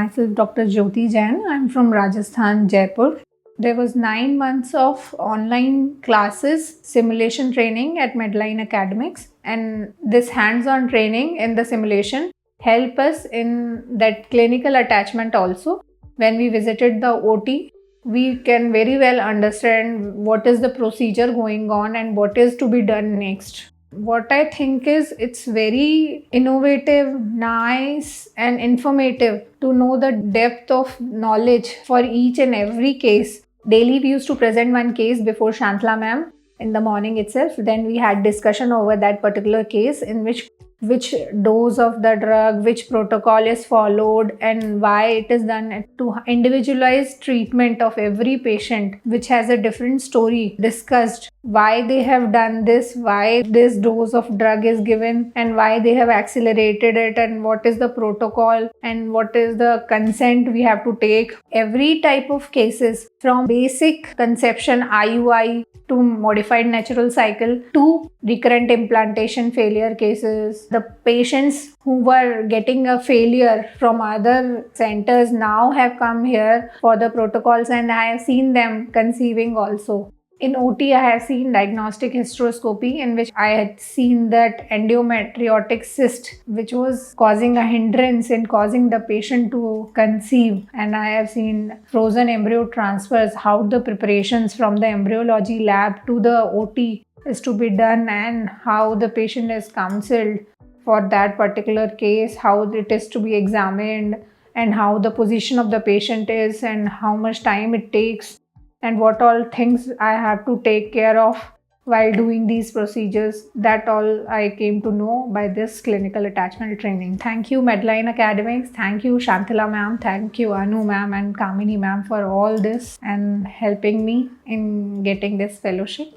myself Dr. Jyoti Jain. I'm from Rajasthan, Jaipur. There was 9 months of online classes, simulation training at Medline Academics, and this hands-on training in the simulation help us in that clinical attachment also. When we visited the OT, we can very well understand what is the procedure going on and what is to be done next. What I think is it's very innovative, nice, and informative to know the depth of knowledge for each and every case. Daily, we used to present one case before Shantala ma'am in the morning itself. Then we had discussion over that particular case in which dose of the drug, which protocol is followed, and why it is done, to individualized treatment of every patient, which has a different story discussed, why they have done this, why this dose of drug is given, and why they have accelerated it, and what is the protocol, and what is the consent we have to take. Every type of cases, from basic conception IUI to modified natural cycle to recurrent implantation failure cases. The patients who were getting a failure from other centers now have come here for the protocols, and I have seen them conceiving also. In OT, I have seen diagnostic hysteroscopy in which I had seen that endometriotic cyst, which was causing a hindrance in causing the patient to conceive. And I have seen frozen embryo transfers, how the preparations from the embryology lab to the OT is to be done, and how the patient is counseled for that particular case, how it is to be examined, and how the position of the patient is, and how much time it takes, and what all things I have to take care of while doing these procedures. That all I came to know by this clinical attachment training. Thank you, Medline Academics. Thank you, Shantala ma'am. Thank you, Anu ma'am and Kamini ma'am, for all this and helping me in getting this fellowship.